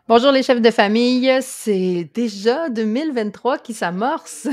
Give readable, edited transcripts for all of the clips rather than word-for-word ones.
Bonjour les chefs de famille, c'est déjà 2023 qui s'amorce.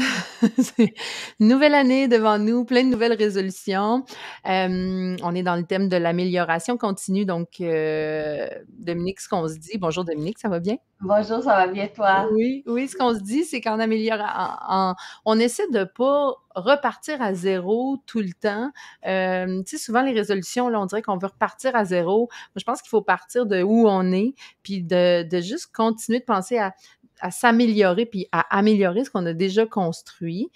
C'est une nouvelle année devant nous, plein de nouvelles résolutions. On est dans le thème de l'amélioration continue, donc Dominique, ce qu'on se dit bonjour Dominique, ça va bien? Bonjour, ça va bien toi? Oui, oui, ce qu'on se dit, c'est qu'en améliorant on essaie de pas repartir à zéro tout le temps. Tu sais, souvent les résolutions, là, on dirait qu'on veut repartir à zéro. Moi, je pense qu'il faut partir de où on est, puis de juste continuer de penser à s'améliorer, puis à améliorer ce qu'on a déjà construit.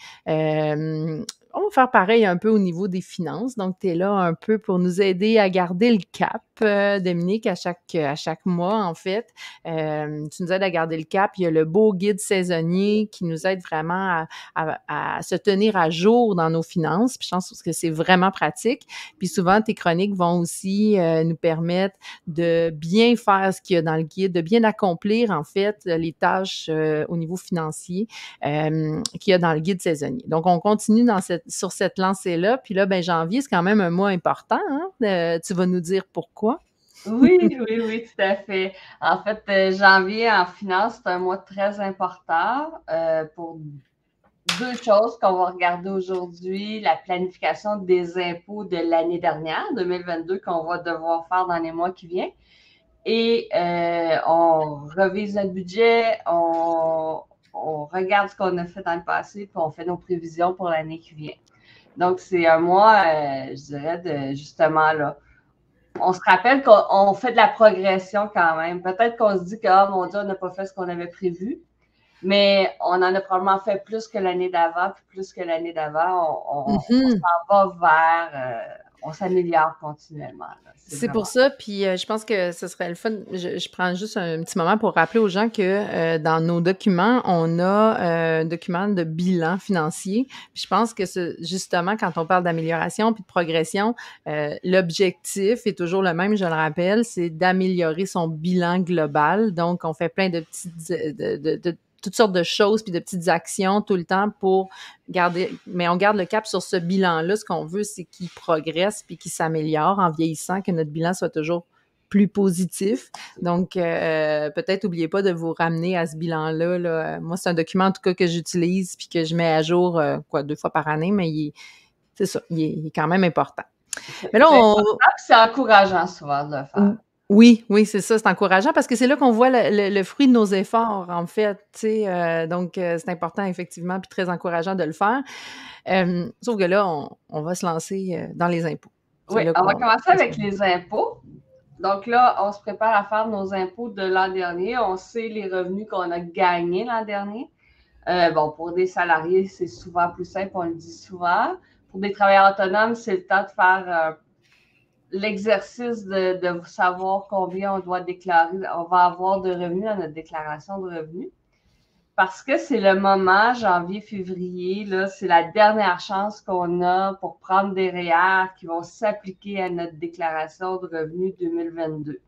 On va faire pareil un peu au niveau des finances. Donc, tu es là un peu pour nous aider à garder le cap, Dominique, à chaque mois, en fait. Tu nous aides à garder le cap. Il y a le beau guide saisonnier qui nous aide vraiment à se tenir à jour dans nos finances. Puis je pense que c'est vraiment pratique. Puis souvent, tes chroniques vont aussi nous permettre de bien faire ce qu'il y a dans le guide, de bien accomplir, en fait, les tâches au niveau financier qu'il y a dans le guide saisonnier. Donc, on continue sur cette lancée-là. Puis là, ben, janvier, c'est quand même un mois important. Hein? Tu vas nous dire pourquoi. Oui, oui, oui, tout à fait. En fait, janvier en finance, c'est un mois très important pour deux choses qu'on va regarder aujourd'hui. La planification des impôts de l'année dernière, 2022, qu'on va devoir faire dans les mois qui viennent. Et on revise notre budget, on regarde ce qu'on a fait dans le passé, puis on fait nos prévisions pour l'année qui vient. Donc, c'est un mois, je dirais, de justement là. On se rappelle qu'on fait de la progression quand même. Peut-être qu'on se dit que, oh mon Dieu, on n'a pas fait ce qu'on avait prévu, mais on en a probablement fait plus que l'année d'avant, puis plus que l'année d'avant, on Mhm. s'en va vers, on s'améliore continuellement. Là. C'est C'est pour vraiment. ça, puis je pense que ce serait le fun. Je prends juste un petit moment pour rappeler aux gens que dans nos documents, on a un document de bilan financier. Puis je pense que justement, quand on parle d'amélioration puis de progression, l'objectif est toujours le même, je le rappelle, c'est d'améliorer son bilan global. Donc, on fait plein de petites, de toutes sortes de choses puis de petites actions tout le temps pour garder, mais on garde le cap sur ce bilan-là. Ce qu'on veut, c'est qu'il progresse puis qu'il s'améliore en vieillissant, que notre bilan soit toujours plus positif. Donc, peut-être n'oubliez pas de vous ramener à ce bilan-là. Là. Moi, c'est un document en tout cas que j'utilise puis que je mets à jour 2 fois par année, mais c'est ça, il est quand même important. Mais là, C'est important, puis c'est encourageant souvent de le faire. oui, oui, c'est ça, c'est encourageant parce que c'est là qu'on voit le fruit de nos efforts, en fait, tu sais, donc c'est important effectivement puis très encourageant de le faire. Sauf que là, on va se lancer dans les impôts. C'est Oui, là on va qu'on commencer avec les impôts. Donc là, on se prépare à faire nos impôts de l'an dernier. On sait les revenus qu'on a gagnés l'an dernier. Bon, pour des salariés, c'est souvent plus simple, on le dit souvent. Pour des travailleurs autonomes, c'est le temps de faire l'exercice de savoir combien on doit déclarer, on va avoir de revenus dans notre déclaration de revenus. Parce que c'est le moment, janvier, février, là, c'est la dernière chance qu'on a pour prendre des REER qui vont s'appliquer à notre déclaration de revenus 2022.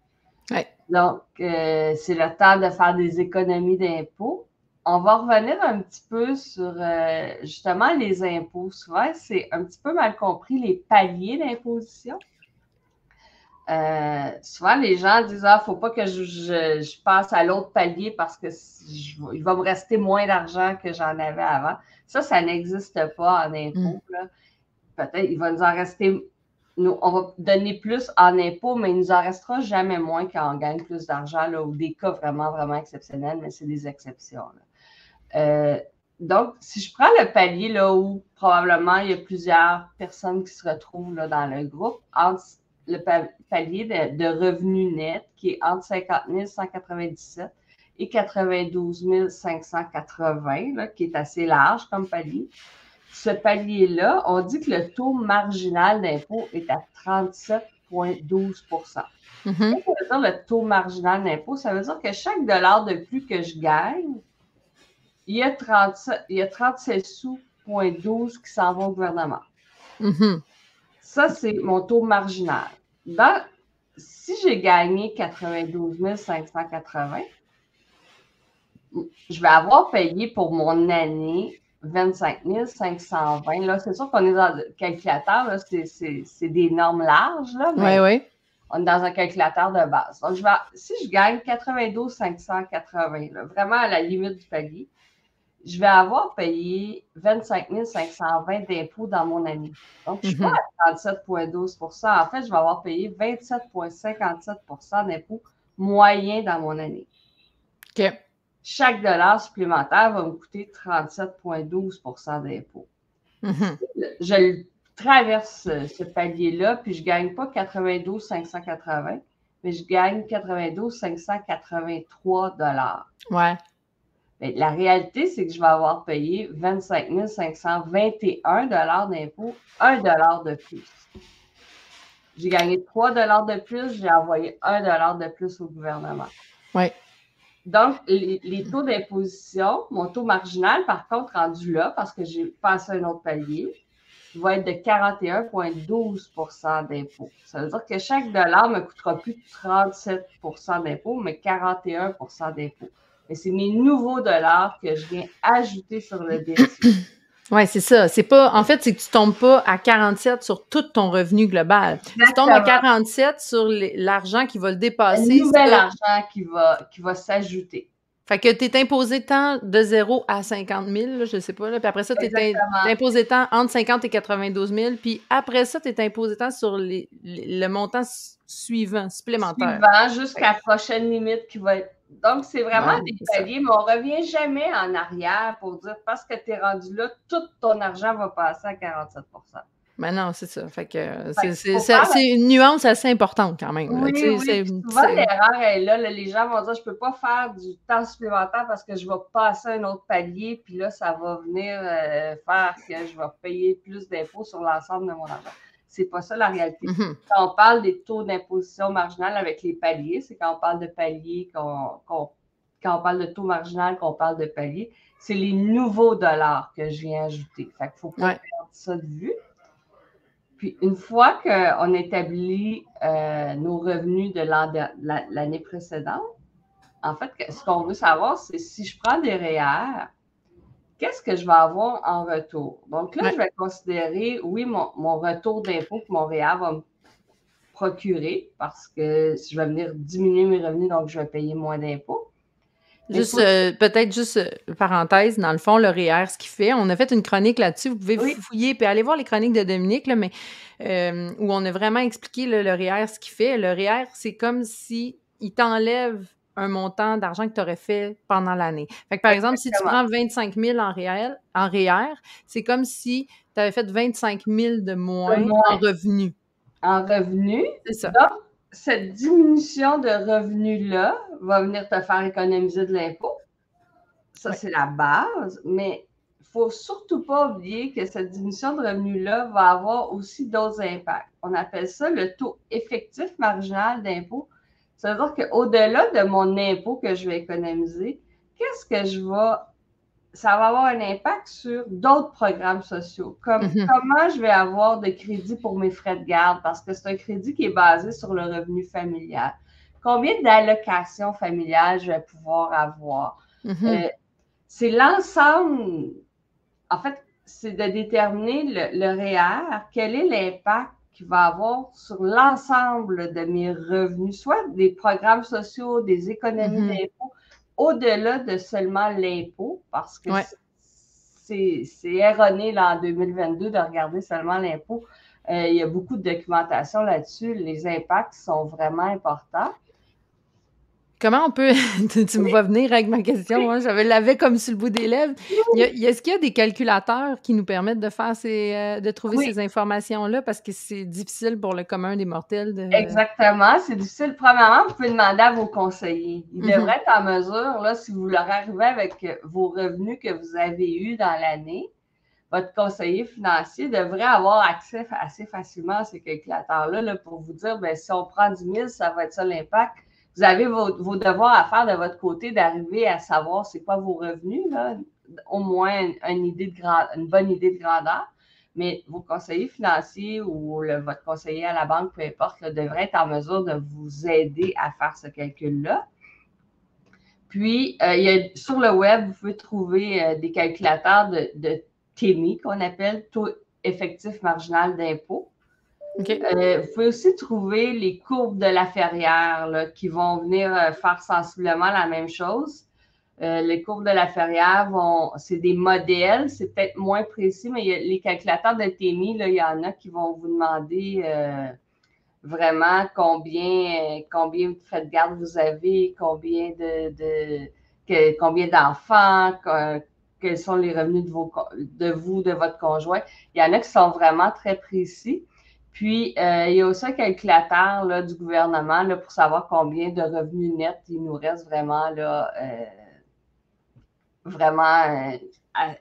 ouais. Donc, c'est le temps de faire des économies d'impôts. On va revenir un petit peu sur justement les impôts. Souvent, c'est un petit peu mal compris les paliers d'imposition. Souvent, les gens disent ah, faut pas que je passe à l'autre palier parce que il va me rester moins d'argent que j'en avais avant. Ça n'existe pas en Mm. impôts. Peut-être il va nous en rester. Nous, on va donner plus en impôts, mais il nous en restera jamais moins quand on gagne plus d'argent là, ou des cas vraiment, vraiment exceptionnels, mais c'est des exceptions. Donc, si je prends le palier là, où probablement il y a plusieurs personnes qui se retrouvent là, dans le groupe, entre le palier de revenus net qui est entre 50 197 et 92 580, là, qui est assez large comme palier. Ce palier-là, on dit que le taux marginal d'impôt est à 37,12 Mm-hmm. Ça veut dire le taux marginal d'impôt? Ça veut dire que chaque dollar de plus que je gagne, il y a 37 sous,12 qui s'en vont au gouvernement. Mm-hmm. Ça, c'est mon taux marginal. Si j'ai gagné 92 580, je vais avoir payé pour mon année 25 520. Là, c'est sûr qu'on est dans le calculateur, là, c'est des normes larges, là, Oui, mais oui. on est dans un calculateur de base. Donc, si je gagne 92 580, là, vraiment à la limite du palier, je vais avoir payé 25 520 d'impôts dans mon année. Donc, je ne suis pas à 37,12 %. En fait, je vais avoir payé 27,57 % d'impôts moyens dans mon année. OK. Chaque dollar supplémentaire va me coûter 37,12 % d'impôts. Je traverse ce palier-là, puis je ne gagne pas 92 580, mais je gagne 92 583 $. Ouais. Mais la réalité, c'est que je vais avoir payé 25 521 $ d'impôts, 1 $ de plus. J'ai gagné 3 $ de plus, j'ai envoyé 1 $ de plus au gouvernement. Oui. Donc, les taux d'imposition, mon taux marginal, par contre, rendu là, parce que j'ai passé un autre palier, va être de 41,12 % d'impôts. Ça veut dire que chaque dollar ne me coûtera plus 37 % d'impôts, mais 41 % d'impôts. Et c'est mes nouveaux dollars que je viens ajouter sur le défi. Oui, c'est ça. C'est pas, en fait, c'est que tu tombes pas à 47 sur tout ton revenu global. Exactement. Tu tombes à 47 sur l'argent qui va le dépasser. Un nouvel argent qui va s'ajouter. Fait que tu es imposé tant de 0 à 50 000, là, je ne sais pas. Là, puis après ça, tu es imposé tant entre 50 et 92 000. Puis après ça, tu es imposé tant sur le montant suivant, supplémentaire. Suivant, jusqu'à la prochaine limite qui va être. Donc, c'est vraiment des paliers, mais on ne revient jamais en arrière pour dire parce que tu es rendu là, tout ton argent va passer à 47 %. Mais non, c'est ça. Fait que c'est une nuance assez importante quand même. Oui, là, oui. Souvent, l'erreur est là, les gens vont dire je ne peux pas faire du temps supplémentaire parce que je vais passer un autre palier, puis là, ça va venir faire que je vais payer plus d'impôts sur l'ensemble de mon argent. C'est pas ça la réalité. Quand on parle des taux d'imposition marginale avec les paliers, c'est quand on parle de palier, quand on parle de taux marginal, qu'on parle de palier, c'est les nouveaux dollars que je viens ajouter. Fait qu'il ne faut pas perdre ça de vue. Puis, une fois qu'on établit nos revenus de l'année précédente, en fait, ce qu'on veut savoir, c'est si je prends des REER, qu'est-ce que je vais avoir en retour? Donc là, je vais considérer, oui, mon retour d'impôt que mon REER va me procurer parce que je vais venir diminuer mes revenus, donc je vais payer moins d'impôts. Juste, peut-être juste parenthèse, dans le fond, le REER, ce qu'il fait, on a fait une chronique là-dessus, vous pouvez fouiller puis aller voir les chroniques de Dominique, là, mais où on a vraiment expliqué le REER, ce qu'il fait. Le REER, c'est comme si il t'enlève un montant d'argent que tu aurais fait pendant l'année. Fait que, par exemple, si tu prends 25 000 en REER, c'est comme si tu avais fait 25 000 de moins en revenus. En revenus? C'est ça. Donc, cette diminution de revenus-là va venir te faire économiser de l'impôt. Ça, c'est la base. Mais il ne faut surtout pas oublier que cette diminution de revenus-là va avoir aussi d'autres impacts. On appelle ça le taux effectif marginal d'impôt. Ça veut dire qu'au-delà de mon impôt que je vais économiser, qu'est-ce que ça va avoir un impact sur d'autres programmes sociaux, comme comment je vais avoir de crédit pour mes frais de garde, parce que c'est un crédit qui est basé sur le revenu familial. Combien d'allocations familiales je vais pouvoir avoir? C'est l'ensemble, en fait, c'est de déterminer le REER, quel est l'impact qu'il va avoir sur l'ensemble de mes revenus, soit des programmes sociaux, des économies d'impôts, au-delà de seulement l'impôt, parce que c'est erroné là, en 2022 de regarder seulement l'impôt. Il y a beaucoup de documentation là-dessus. Les impacts sont vraiment importants. Comment on peut... tu me vois venir avec ma question, hein? Je l'avais comme sur le bout des lèvres. Est-ce qu'il y a des calculateurs qui nous permettent de faire de trouver ces informations-là? Parce que c'est difficile pour le commun des mortels. Exactement. C'est difficile. Premièrement, vous pouvez demander à vos conseillers. Ils devraient être en mesure, là, si vous leur arrivez avec vos revenus que vous avez eus dans l'année, votre conseiller financier devrait avoir accès assez facilement à ces calculateurs-là là, pour vous dire, bien, si on prend 10 000, ça va être ça l'impact. Vous avez vos devoirs à faire de votre côté d'arriver à savoir c'est quoi vos revenus, là, au moins une bonne idée de grandeur. Mais vos conseillers financiers ou votre conseiller à la banque, peu importe, là, devrait être en mesure de vous aider à faire ce calcul-là. Puis, sur le web, vous pouvez trouver des calculateurs de TEMI, qu'on appelle taux effectif marginal d'impôt. OK. Vous pouvez aussi trouver les courbes de la Ferrière là, qui vont venir faire sensiblement la même chose. Les courbes de la Ferrière c'est des modèles, c'est peut-être moins précis, mais les calculateurs de TMI, là, il y en a qui vont vous demander vraiment combien de frais de garde vous avez, combien d'enfants, quels sont les revenus de votre conjoint. Il y en a qui sont vraiment très précis. Puis, il y a aussi un calculateur là, du gouvernement là, pour savoir combien de revenus nets il nous reste vraiment là,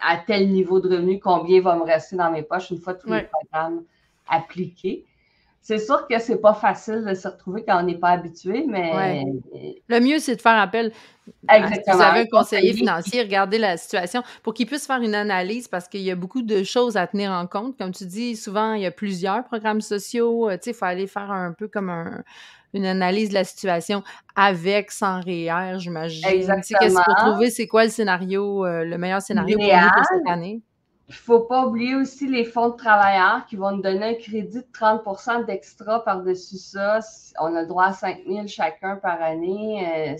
à tel niveau de revenu, combien va me rester dans mes poches une fois tous les programmes appliqués. C'est sûr que c'est pas facile de se retrouver quand on n'est pas habitué, mais... Le mieux, c'est de faire appel si vous avez un conseiller financier, regardez la situation pour qu'il puisse faire une analyse parce qu'il y a beaucoup de choses à tenir en compte. Comme tu dis, souvent, il y a plusieurs programmes sociaux. Tu sais, il faut aller faire un peu comme une analyse de la situation avec, sans REER, j'imagine. Exactement. Tu sais, pour trouver c'est quoi le scénario, le meilleur scénario pour nous pour cette année. Il ne faut pas oublier aussi les fonds de travailleurs qui vont nous donner un crédit de 30 d'extra par-dessus ça. On a le droit à 5 000 chacun par année.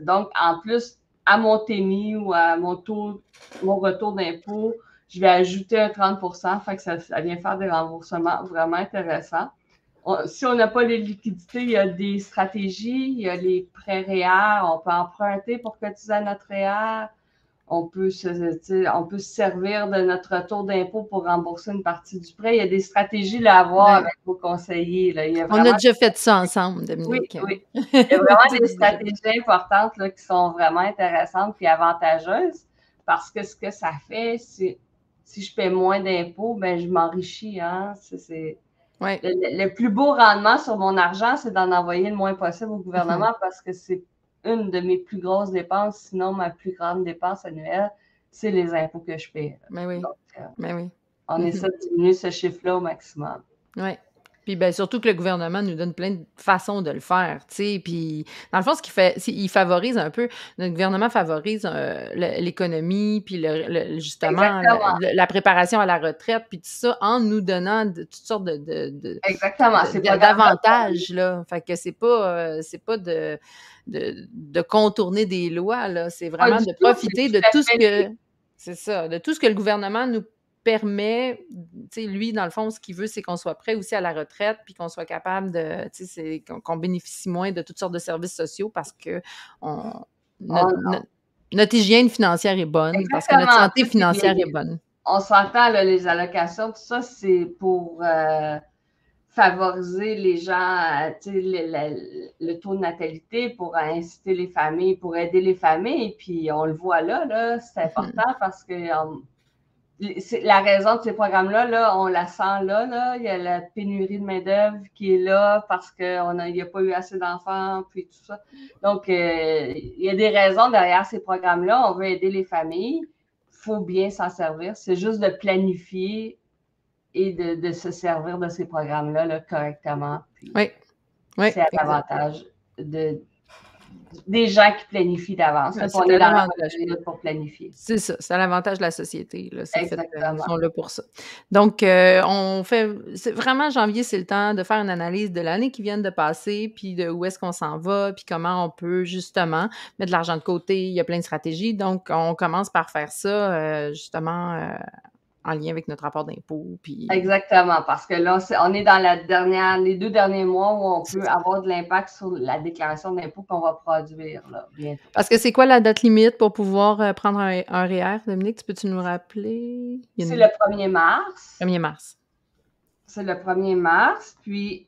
Donc, en plus, à mon TMI ou à mon retour d'impôt, je vais ajouter un 30 fait que ça vient faire des remboursements vraiment intéressants. Si on n'a pas les liquidités, il y a des stratégies, il y a les prêts REER, on peut emprunter pour cotiser à notre REER. On peut se servir de notre retour d'impôt pour rembourser une partie du prêt. Il y a des stratégies là, à avoir avec vos conseillers. Là. On a déjà fait ça ensemble, Dominique. Oui. Il y a vraiment des stratégies importantes là, qui sont vraiment intéressantes et avantageuses parce que ce que ça fait, c'est si je paie moins d'impôts, ben, je m'enrichis. Hein? Le plus beau rendement sur mon argent, c'est d'en envoyer le moins possible au gouvernement parce que c'est une de mes plus grosses dépenses, sinon ma plus grande dépense annuelle, c'est les impôts que je paie. Donc, on essaie de diminuer ce chiffre-là au maximum. Oui. Puis surtout que le gouvernement nous donne plein de façons de le faire, tu sais. Puis dans le fond, il favorise un peu, notre gouvernement favorise l'économie, puis justement la préparation à la retraite, puis tout ça, en nous donnant toutes sortes d'avantages, là. Fait que c'est pas de contourner des lois, là. C'est vraiment de profiter de tout ce que... C'est ça, de tout ce que le gouvernement nous permet, tu sais, lui, dans le fond, ce qu'il veut, c'est qu'on soit prêt aussi à la retraite, puis qu'on soit capable de, tu sais, qu'on bénéficie moins de toutes sortes de services sociaux parce que notre hygiène financière est bonne, parce que notre santé financière est bonne. On s'entend, là, les allocations, tout ça, c'est pour favoriser les gens, le taux de natalité, pour inciter les familles, pour aider les familles, puis on le voit là c'est important parce que la raison de ces programmes-là, là, on la sent là. Il y a la pénurie de main-d'œuvre qui est là parce qu'il n'y a pas eu assez d'enfants, puis tout ça. Donc, il y a des raisons derrière ces programmes-là. On veut aider les familles. Il faut bien s'en servir. C'est juste de planifier et de se servir de ces programmes-là là, correctement. Puis, c'est à l'avantage des gens qui planifient d'avance. On est dans la période pour planifier. C'est ça, c'est à l'avantage de la société. Là. Ils sont là pour ça. Donc, on fait... Vraiment, janvier, c'est le temps de faire une analyse de l'année qui vient de passer, puis de où est-ce qu'on s'en va, puis comment on peut justement mettre de l'argent de côté. Il y a plein de stratégies. Donc, on commence par faire ça, justement... en lien avec notre rapport d'impôt. Puis... Exactement, parce que là, on est dans les 2 derniers mois où on peut avoir de l'impact sur la déclaration d'impôt qu'on va produire là, bientôt. Parce que c'est quoi la date limite pour pouvoir prendre un REER, Dominique? Peux-tu nous rappeler? C'est le 1er mars. 1er mars. C'est le 1er mars, puis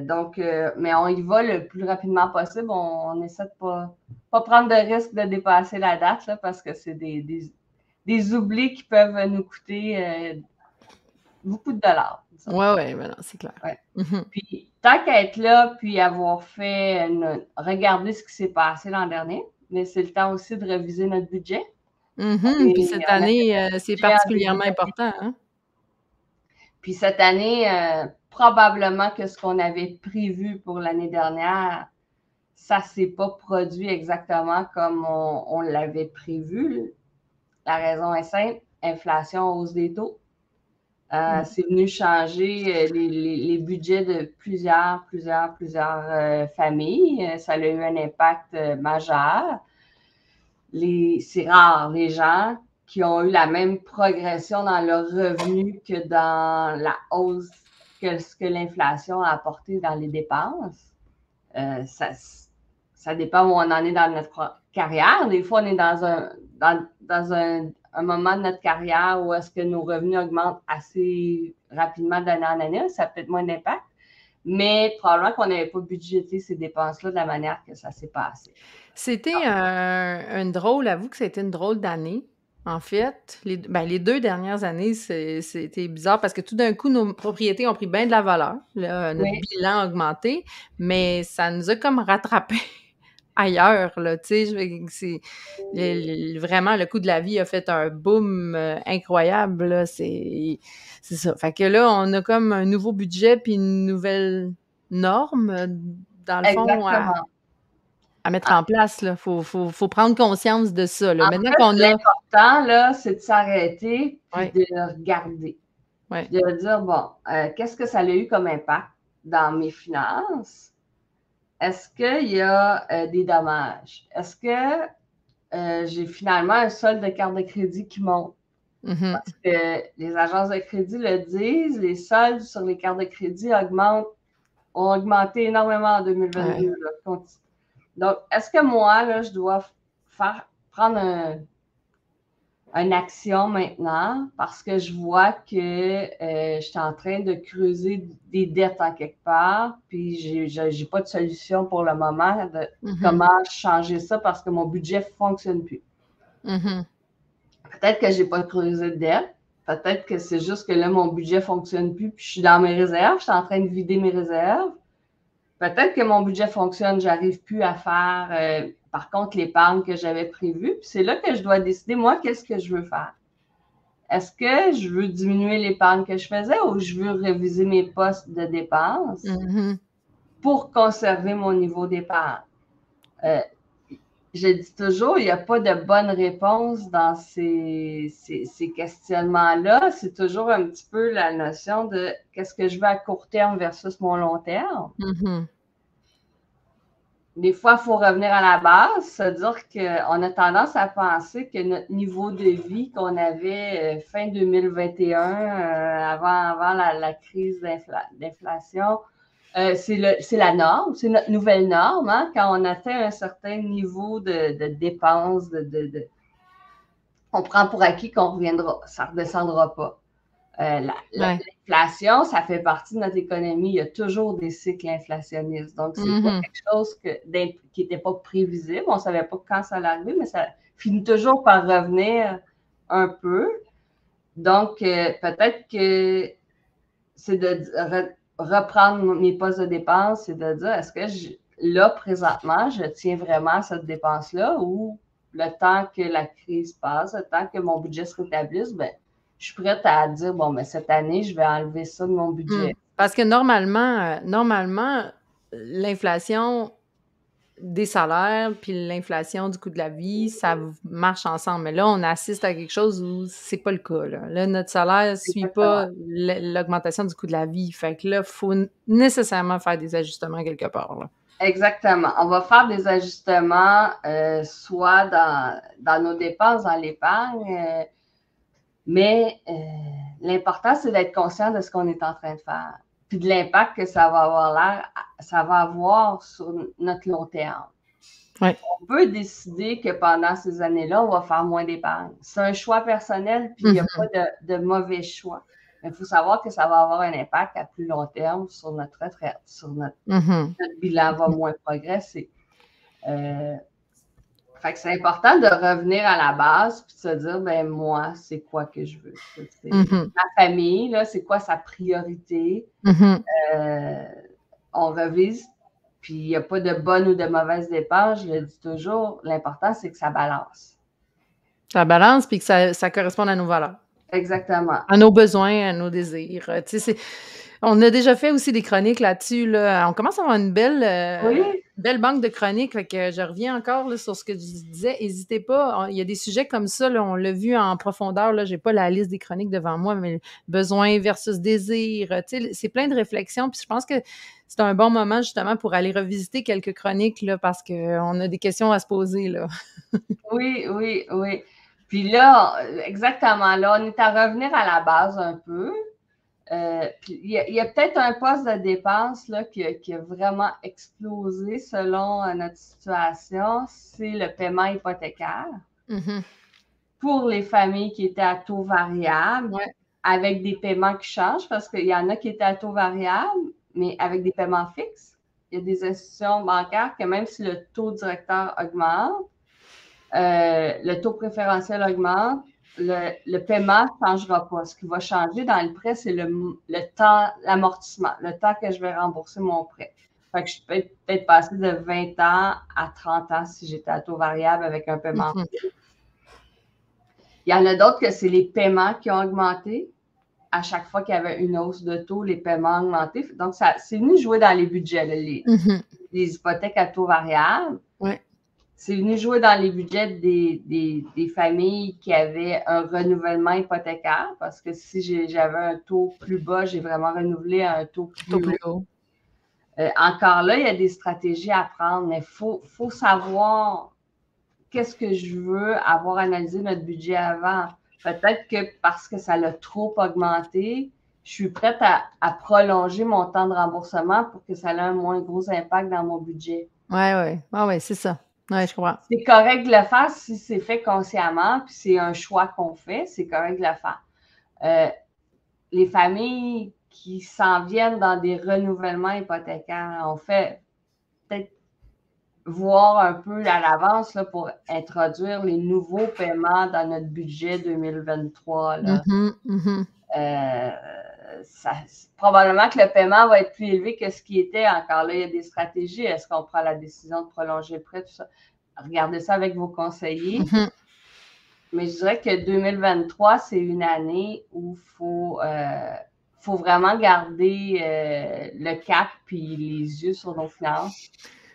donc, mais on y va le plus rapidement possible. On essaie de pas prendre de risque de dépasser la date là, parce que c'est des oublis qui peuvent nous coûter beaucoup de dollars. Oui, ben non, c'est clair. Ouais. Puis, tant qu'à être là, puis avoir fait, regarder ce qui s'est passé l'an dernier, mais c'est le temps aussi de réviser notre budget. Puis cette année, c'est particulièrement important. Hein? Puis cette année, probablement que ce qu'on avait prévu pour l'année dernière, ça ne s'est pas produit exactement comme on l'avait prévu. La raison est simple, inflation, hausse des taux. C'est venu changer les budgets de plusieurs familles. Ça a eu un impact majeur. C'est rare, les gens qui ont eu la même progression dans leur revenu que dans la hausse que ce que l'inflation a apporté dans les dépenses. Ça dépend où on en est dans notre carrière. Des fois, on est dans un moment de notre carrière où est-ce que nos revenus augmentent assez rapidement d'année en année. Ça a peut-être moins d'impact, mais probablement qu'on n'avait pas budgété ces dépenses-là de la manière que ça s'est passé. C'était une drôle, avoue que c'était une drôle d'année. En fait, les 2 dernières années, c'était bizarre parce que tout d'un coup, nos propriétés ont pris bien de la valeur. Là, notre bilan a augmenté, mais ça nous a comme rattrapé ailleurs, là, tu sais, vraiment, le coût de la vie a fait un boom incroyable, là, c'est ça. Fait que là, on a comme un nouveau budget puis une nouvelle norme, dans le fond, à mettre en place, là. Faut prendre conscience de ça, là. Maintenant qu'on a... L'important, là, c'est de s'arrêter puis de regarder. Ouais. Puis de dire, bon, qu'est-ce que ça a eu comme impact dans mes finances? Est-ce qu'il y a des dommages? Est-ce que j'ai finalement un solde de carte de crédit qui monte? Parce que les agences de crédit le disent, les soldes sur les cartes de crédit ont augmenté énormément en 2022. Là. Donc, est-ce que moi, là, je dois prendre une action maintenant parce que je vois que je suis en train de creuser des dettes en quelque part, puis j'ai pas de solution pour le moment de comment changer ça parce que mon budget ne fonctionne plus. Peut-être que j'ai pas creusé de dettes, peut-être que c'est juste que là, mon budget ne fonctionne plus, puis je suis dans mes réserves, je suis en train de vider mes réserves. Peut-être que mon budget fonctionne, j'arrive plus à faire, par contre, l'épargne que j'avais prévue. Puis c'est là que je dois décider, moi, qu'est-ce que je veux faire. Est-ce que je veux diminuer l'épargne que je faisais ou je veux réviser mes postes de dépenses pour conserver mon niveau d'épargne? Je dis toujours, il n'y a pas de bonne réponse dans ces questionnements-là. C'est toujours un petit peu la notion de qu'est-ce que je veux à court terme versus mon long terme. Des fois, il faut revenir à la base, se dire qu'on a tendance à penser que notre niveau de vie qu'on avait fin 2021, avant la crise d'inflation, c'est la norme, c'est notre nouvelle norme. Hein? Quand on atteint un certain niveau de dépenses, on prend pour acquis qu'on reviendra, ça ne redescendra pas. L'inflation, ça fait partie de notre économie. Il y a toujours des cycles inflationnistes. Donc, c'est pas quelque chose qui n'était pas prévisible. On ne savait pas quand ça allait arriver, mais ça finit toujours par revenir un peu. Donc, peut-être que c'est de reprendre mes postes de dépenses et de dire, est-ce que là, présentement, je tiens vraiment à cette dépense-là ou le temps que la crise passe, le temps que mon budget se rétablisse, ben, je suis prête à dire, bon, mais cette année, je vais enlever ça de mon budget. Parce que normalement, l'inflation des salaires puis l'inflation du coût de la vie, ça marche ensemble. Mais là, on assiste à quelque chose où c'est pas le cas. Là notre salaire ne suit pas l'augmentation du coût de la vie. Fait que là, il faut nécessairement faire des ajustements quelque part. Là. Exactement. On va faire des ajustements soit dans nos dépenses, dans l'épargne, mais l'important, c'est d'être conscient de ce qu'on est en train de faire, puis de l'impact que ça va avoir sur notre long terme. Ouais. On peut décider que pendant ces années-là, on va faire moins d'épargne. C'est un choix personnel, puis il n'y a pas de mauvais choix. Mais il faut savoir que ça va avoir un impact à plus long terme sur notre retraite, sur notre bilan va moins progresser. Fait que c'est important de revenir à la base puis de se dire, ben moi, c'est quoi que je veux? Ma famille, là, c'est quoi sa priorité? On revise, puis il n'y a pas de bonne ou de mauvaise dépense, je le dis toujours, l'important, c'est que ça balance. Ça balance puis que ça corresponde à nos valeurs. Exactement. À nos besoins, à nos désirs. Tu sais, On a déjà fait aussi des chroniques là-dessus, là. On commence à avoir une Oui, belle banque de chroniques. Fait que je reviens encore là, sur ce que je disais. N'hésitez pas. Il y a des sujets comme ça, là, on l'a vu en profondeur. Là, j'ai pas la liste des chroniques devant moi, mais besoin versus désir. Tu sais, c'est plein de réflexions. Puis je pense que c'est un bon moment justement pour aller revisiter quelques chroniques là, parce qu'on a des questions à se poser là. oui, oui, oui. Puis là, exactement, là, on est à revenir à la base un peu. Puis il y a peut-être un poste de dépense là, qui a vraiment explosé selon notre situation, c'est le paiement hypothécaire Mhm. pour les familles qui étaient à taux variable, Ouais. avec des paiements qui changent, parce qu'il y en a qui étaient à taux variable, mais avec des paiements fixes. Il y a des institutions bancaires que même si le taux directeur augmente, le taux préférentiel augmente, le paiement ne changera pas. Ce qui va changer dans le prêt, c'est le temps, l'amortissement, le temps que je vais rembourser mon prêt. Fait que je peux peut-être passer de 20 ans à 30 ans si j'étais à taux variable avec un paiement. Mhm. Il y en a d'autres que c'est les paiements qui ont augmenté. À chaque fois qu'il y avait une hausse de taux, les paiements ont augmenté. Donc, c'est venu jouer dans les budgets, là, Mhm. les hypothèques à taux variable. Ouais. C'est venu jouer dans les budgets des familles qui avaient un renouvellement hypothécaire, parce que si j'avais un taux plus bas, j'ai vraiment renouvelé à un taux Taux plus plus haut. haut. Encore là, il y a des stratégies à prendre, mais il faut savoir qu'est-ce que je veux, avoir analysé notre budget avant. Peut-être que parce que ça l'a trop augmenté, je suis prête à prolonger mon temps de remboursement pour que ça ait un moins gros impact dans mon budget. Ouais, ouais. Ah ouais, c'est ça. Ouais, je comprends. C'est correct de le faire si c'est fait consciemment, puis c'est un choix qu'on fait, c'est correct de le faire. Euh, les familles qui s'en viennent dans des renouvellements hypothécaires, on fait peut-être voir un peu à l'avance là, pour introduire les nouveaux paiements dans notre budget 2023. Là. Mhm. Mhm. Euh, probablement que le paiement va être plus élevé que ce qui était. Encore là, il y a des stratégies. Est-ce qu'on prend la décision de prolonger le prêt, tout ça? Regardez ça avec vos conseillers. Mhm. Mais je dirais que 2023, c'est une année où faut vraiment garder le cap puis les yeux sur nos finances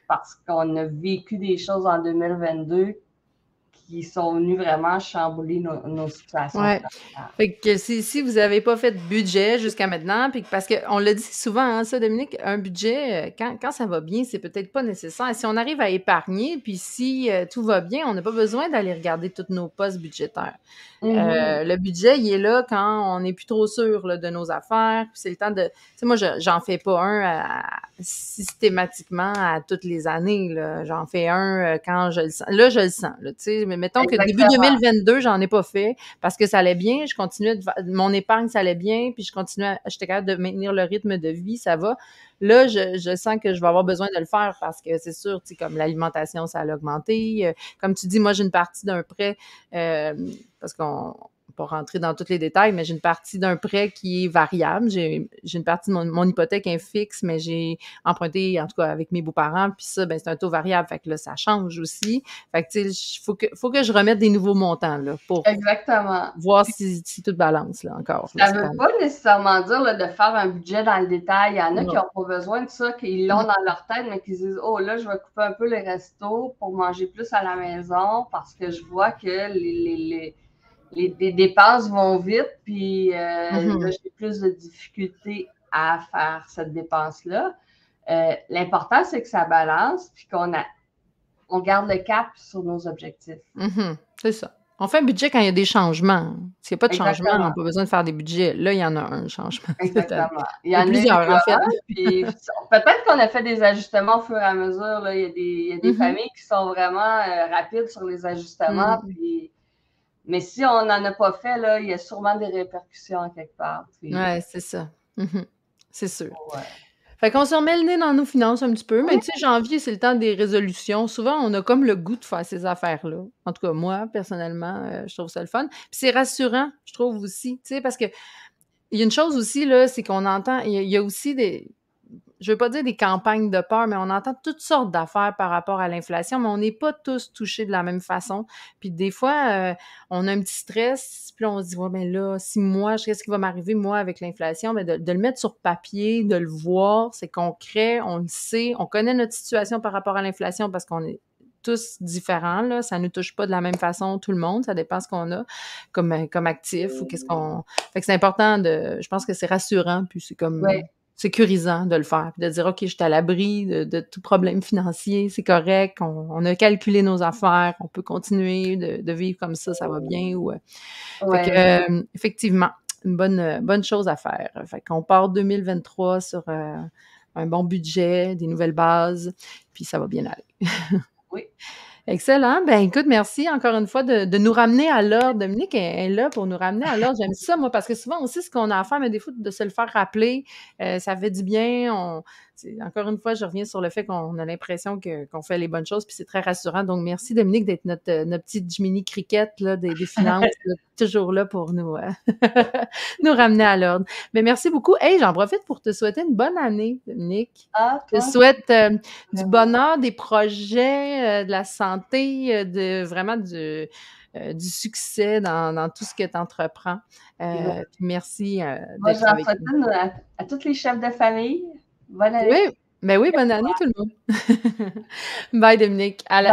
parce qu'on a vécu des choses en 2022 qui sont venues vraiment chambouler nos situations Ouais. financières. Fait que si vous n'avez pas fait de budget jusqu'à maintenant, puis parce qu'on le dit souvent, hein, ça, Dominique, un budget, quand ça va bien, c'est peut-être pas nécessaire. Si on arrive à épargner, puis si tout va bien, on n'a pas besoin d'aller regarder tous nos postes budgétaires. Mhm. Le budget, il est là quand on n'est plus trop sûr là, de nos affaires. Puis c'est le temps de. Tu sais, moi, j'en fais pas un systématiquement à toutes les années. Là. J'en fais un quand je le sens. Là, je le sens. Là, tu sais, mais mettons que début Exactement. 2022, j'en ai pas fait parce que ça allait bien. Je continuais mon épargne, ça allait bien. Puis je continuais, j'étais capable de maintenir le rythme de vie, ça va. Là, je sens que je vais avoir besoin de le faire parce que c'est sûr, tu sais, comme l'alimentation, ça a augmenté. Comme tu dis, moi, j'ai une partie d'un prêt. Parce qu'on pas rentrer dans tous les détails, mais j'ai une partie d'un prêt qui est variable. J'ai une partie de mon hypothèque est fixe, mais j'ai emprunté, en tout cas, avec mes beaux-parents, puis ça, ben, c'est un taux variable, fait que là, ça change aussi. Fait que, tu sais, faut que je remette des nouveaux montants, là, pour Exactement. voir si tout balance, là, encore. Là, Ça ne veut pas nécessairement dire là, de faire un budget dans le détail. Il y en a qui non. n'ont pas besoin de ça, qu'ils l'ont dans leur tête, mais qui se disent oh là, je vais couper un peu les restos pour manger plus à la maison parce que je vois que les dépenses vont vite, puis là, j'ai plus de difficultés à faire cette dépense-là. L'important, c'est que ça balance, puis on garde le cap sur nos objectifs. C'est ça. On fait un budget quand il y a des changements. S'il n'y a pas de changement, on n'a Exactement. pas besoin de faire des budgets. Là, il y en a un changement. Exactement. Il y Et en a eu plusieurs, en fait. un, puis peut-être qu'on a fait des ajustements au fur et à mesure. Là. Il y a des familles qui sont vraiment rapides sur les ajustements, puis mais si on n'en a pas fait, là, il y a sûrement des répercussions quelque part. Puis, Ouais, c'est ça. C'est sûr. ouais. Fait qu'on se remet le nez dans nos finances un petit peu, mais Oui, tu sais, janvier, c'est le temps des résolutions. Souvent, on a comme le goût de faire ces affaires-là. En tout cas, moi, personnellement, je trouve ça le fun. Puis c'est rassurant, je trouve aussi, tu sais, parce que il y a une chose aussi, là, c'est qu'on entend, il y a aussi des je veux pas dire des campagnes de peur, mais on entend toutes sortes d'affaires par rapport à l'inflation, mais on n'est pas tous touchés de la même façon. Puis des fois, on a un petit stress, puis là, on se dit: «Ouais, ben là, si moi, qu'est-ce qui va m'arriver, moi, avec l'inflation?» Mais de le mettre sur papier, de le voir, c'est concret, on le sait, on connaît notre situation par rapport à l'inflation parce qu'on est tous différents, là. Ça nous touche pas de la même façon, tout le monde. Ça dépend ce qu'on a comme actif ou qu'est-ce qu'on... Fait que c'est important je pense que c'est rassurant, puis c'est Ouais. comme sécurisant de le faire, puis de dire: «OK, je suis à l'abri de tout problème financier, c'est correct, on a calculé nos affaires, on peut continuer de vivre comme ça va bien» ou, fait que, Ouais. effectivement, une bonne chose à faire. Fait qu'on part 2023 sur, un bon budget, des nouvelles bases, puis ça va bien aller. Oui. Excellent. Ben, écoute, merci encore une fois de nous ramener à l'ordre. Dominique est là pour nous ramener à l'ordre. J'aime ça, moi, parce que souvent aussi, ce qu'on a à faire, mais des fois, de se le faire rappeler, ça fait du bien. Encore une fois, je reviens sur le fait qu'on a l'impression qu'on fait les bonnes choses, puis c'est très rassurant. Donc, merci, Dominique, d'être notre petite Jiminy Cricket là, des finances, là, toujours là pour nous, nous ramener à l'ordre. Mais merci beaucoup. Hey, j'en profite pour te souhaiter une bonne année, Dominique. Ah, Je te toi? souhaite du Vraiment. bonheur, des projets, de la santé, vraiment du succès dans tout ce que tu entreprends. Puis merci Moi, d'être j'en avec souhaite nous. une à tous les chefs de famille. Bonne Oui, année. ben oui, bonne année tout le monde. Bye Dominique. Bye.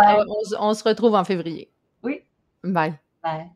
On se retrouve en février. Oui, Bye. bye.